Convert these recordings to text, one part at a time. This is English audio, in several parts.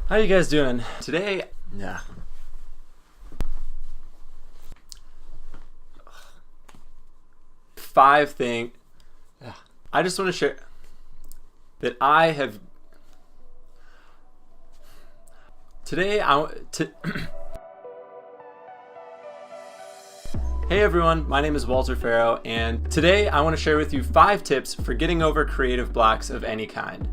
How you guys doing? Today, five things. I just want to share that I have. Today, Hey everyone, my name is Walter Farrow, and today I want to share with you 5 tips for getting over creative blocks of any kind.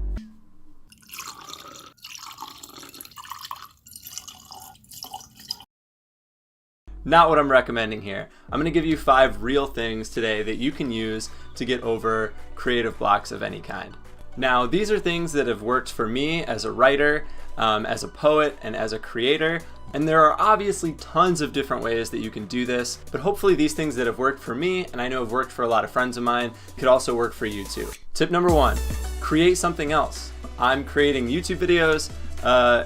Not what I'm recommending here. I'm going to give you 5 real things today that you can use to get over creative blocks of any kind. Now, these are things that have worked for me as a writer, as a poet, and as a creator. And there are obviously tons of different ways that you can do this, but hopefully these things that have worked for me, and I know have worked for a lot of friends of mine, could also work for you too. Tip number 1, create something else. I'm creating YouTube videos,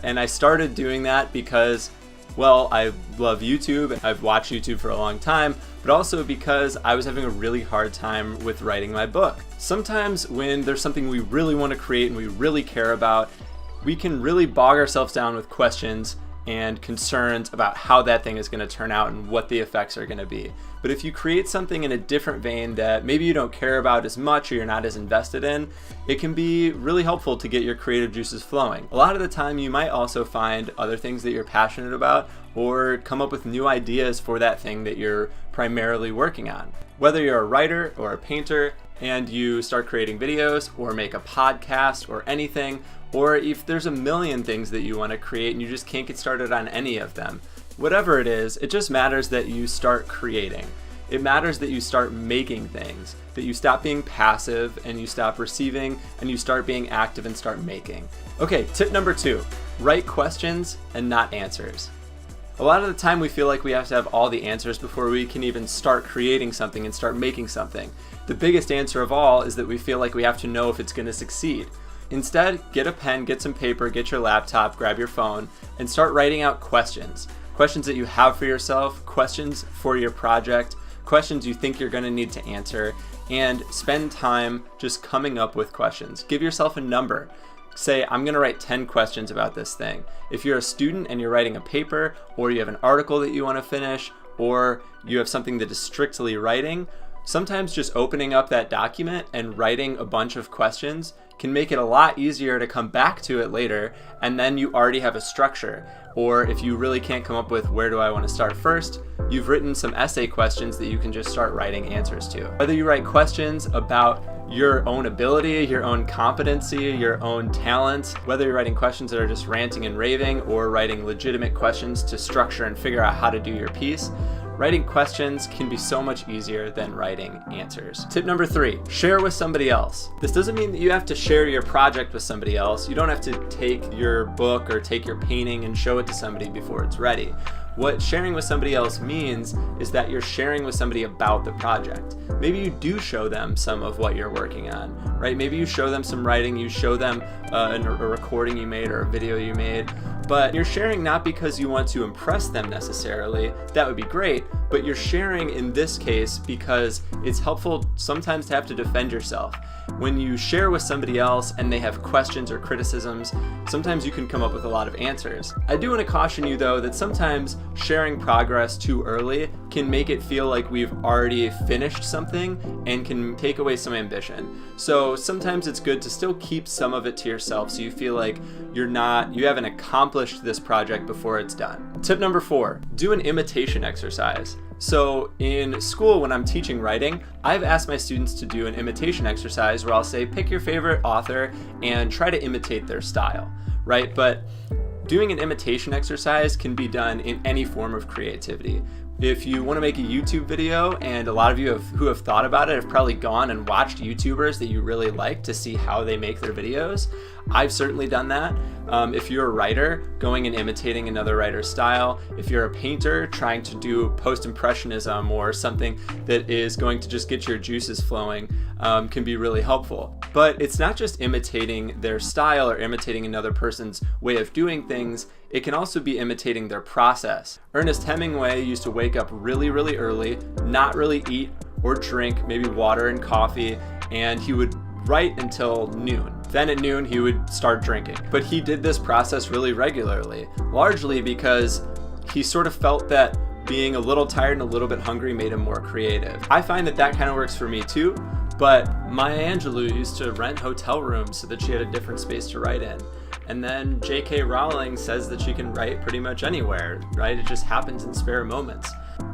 and I started doing that because, well, I love YouTube. I've watched YouTube for a long time, but also because I was having a really hard time with writing my book. Sometimes when there's something we really want to create and we really care about, we can really bog ourselves down with questions and concerns about how that thing is going to turn out and what the effects are going to be. But if you create something in a different vein that maybe you don't care about as much or you're not as invested in, it can be really helpful to get your creative juices flowing. A lot of the time you might also find other things that you're passionate about or come up with new ideas for that thing that you're primarily working on. Whether you're a writer or a painter and you start creating videos or make a podcast or anything, or if there's a million things that you want to create and you just can't get started on any of them. Whatever it is, it just matters that you start creating. It matters that you start making things, that you stop being passive and you stop receiving and you start being active and start making. Okay, tip number 2, write questions and not answers. A lot of the time we feel like we have to have all the answers before we can even start creating something and start making something. The biggest answer of all is that we feel like we have to know if it's going to succeed. Instead, get a pen, get some paper, get your laptop, grab your phone, and start writing out questions. Questions that you have for yourself, questions for your project, questions you think you're going to need to answer, and spend time just coming up with questions. Give yourself a number. Say, I'm going to write 10 questions about this thing. If you're a student and you're writing a paper, or you have an article that you want to finish, or you have something that is strictly writing, sometimes just opening up that document and writing a bunch of questions can make it a lot easier to come back to it later, and then you already have a structure. Or if you really can't come up with where do I want to start first, you've written some essay questions that you can just start writing answers to. Whether you write questions about your own ability, your own competency, your own talent, whether you're writing questions that are just ranting and raving or writing legitimate questions to structure and figure out how to do your piece, writing questions can be so much easier than writing answers. Tip number 3, share with somebody else. This doesn't mean that you have to share your project with somebody else. You don't have to take your book or take your painting and show it to somebody before it's ready. What sharing with somebody else means is that you're sharing with somebody about the project. Maybe you do show them some of what you're working on, right? Maybe you show them some writing, you show them a recording you made or a video you made, but you're sharing not because you want to impress them necessarily. That would be great, but you're sharing in this case because it's helpful sometimes to have to defend yourself. When you share with somebody else and they have questions or criticisms, sometimes you can come up with a lot of answers. I do want to caution you though that sometimes sharing progress too early can make it feel like we've already finished something and can take away some ambition. So sometimes it's good to still keep some of it to yourself so you feel like you haven't accomplished this project before it's done. Tip number 4, do an imitation exercise. So in school, when I'm teaching writing, I've asked my students to do an imitation exercise where I'll say, pick your favorite author and try to imitate their style, right? But doing an imitation exercise can be done in any form of creativity. If you want to make a YouTube video, and a lot of you who have thought about it have probably gone and watched YouTubers that you really like to see how they make their videos. I've certainly done that. If you're a writer, going and imitating another writer's style. If you're a painter, trying to do post-impressionism or something that is going to just get your juices flowing can be really helpful. But it's not just imitating their style or imitating another person's way of doing things. It can also be imitating their process. Ernest Hemingway used to wake up really, really early, not really eat or drink, maybe water and coffee, and he would write until noon. Then at noon, he would start drinking. But he did this process really regularly, largely because he sort of felt that being a little tired and a little bit hungry made him more creative. I find that that kind of works for me too, but Maya Angelou used to rent hotel rooms so that she had a different space to write in. And then J.K. Rowling says that she can write pretty much anywhere, right? It just happens in spare moments.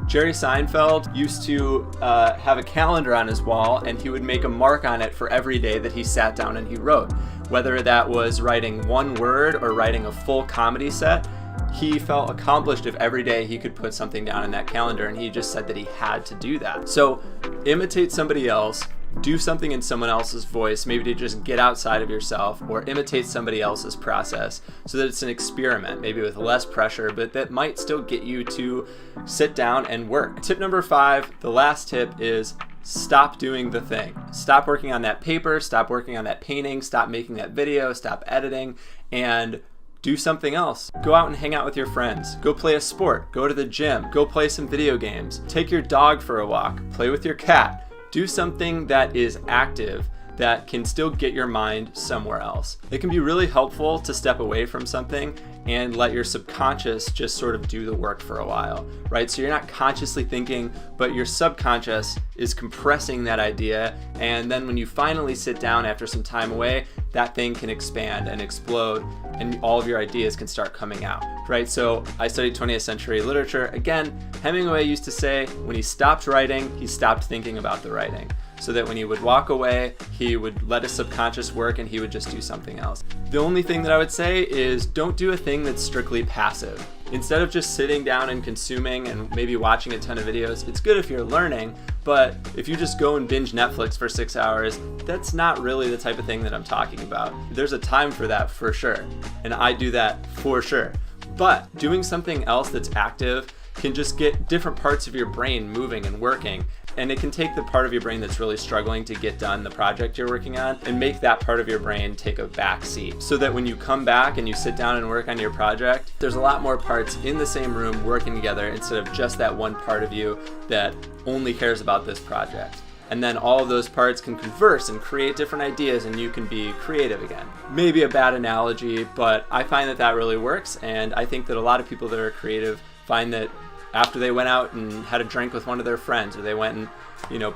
Jerry Seinfeld used to have a calendar on his wall, and he would make a mark on it for every day that he sat down and he wrote. Whether that was writing one word or writing a full comedy set, he felt accomplished if every day he could put something down in that calendar, and he just said that he had to do that. So imitate somebody else, do something in someone else's voice, maybe to just get outside of yourself, or imitate somebody else's process so that it's an experiment, maybe with less pressure, but that might still get you to sit down and work. Tip number 5, the last tip, is stop doing the thing. Stop working on that paper, stop working on that painting, stop making that video, stop editing, and do something else. Go out and hang out with your friends. Go play a sport. Go to the gym. Go play some video games. Take your dog for a walk. Play with your cat. Do something that is active that can still get your mind somewhere else. It can be really helpful to step away from something and let your subconscious just sort of do the work for a while, right? So you're not consciously thinking, but your subconscious is compressing that idea. And then when you finally sit down after some time away, that thing can expand and explode, and all of your ideas can start coming out, right? So I studied 20th century literature. Again, Hemingway used to say when he stopped writing, he stopped thinking about the writing. So that when he would walk away, he would let his subconscious work and he would just do something else. The only thing that I would say is don't do a thing that's strictly passive. Instead of just sitting down and consuming and maybe watching a ton of videos, it's good if you're learning, but if you just go and binge Netflix for 6 hours, that's not really the type of thing that I'm talking about. There's a time for that for sure, and I do that for sure. But doing something else that's active can just get different parts of your brain moving and working. And it can take the part of your brain that's really struggling to get done the project you're working on and make that part of your brain take a back seat, so that when you come back and you sit down and work on your project, there's a lot more parts in the same room working together instead of just that one part of you that only cares about this project. And then all of those parts can converse and create different ideas, and you can be creative again. Maybe a bad analogy, but I find that that really works, and I think that a lot of people that are creative find that after they went out and had a drink with one of their friends, or they went and,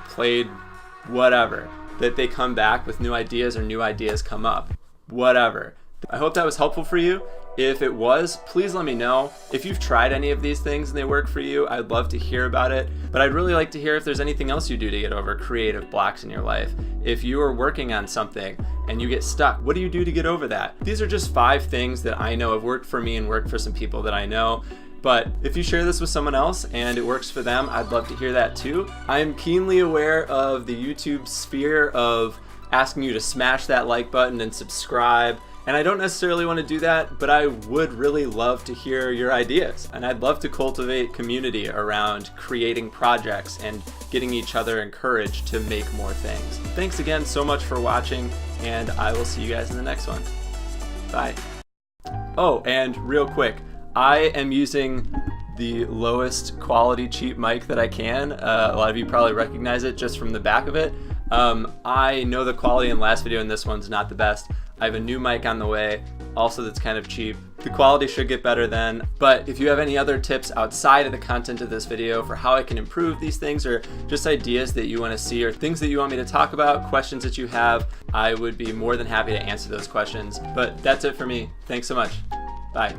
played whatever, that they come back with new ideas, or new ideas come up. Whatever. I hope that was helpful for you. If it was, please let me know. If you've tried any of these things and they work for you, I'd love to hear about it. But I'd really like to hear if there's anything else you do to get over creative blocks in your life. If you are working on something and you get stuck, what do you do to get over that? These are just 5 things that I know have worked for me and worked for some people that I know. But if you share this with someone else and it works for them, I'd love to hear that too. I am keenly aware of the YouTube sphere of asking you to smash that like button and subscribe. And I don't necessarily want to do that, but I would really love to hear your ideas. And I'd love to cultivate community around creating projects and getting each other encouraged to make more things. Thanks again so much for watching, and I will see you guys in the next one. Bye. Oh, and real quick, I am using the lowest quality cheap mic that I can. A lot of you probably recognize it just from the back of it. I know the quality in the last video and this one's not the best. I have a new mic on the way, also that's kind of cheap. The quality should get better then, but if you have any other tips outside of the content of this video for how I can improve these things, or just ideas that you want to see, or things that you want me to talk about, questions that you have, I would be more than happy to answer those questions. But that's it for me. Thanks so much. Bye.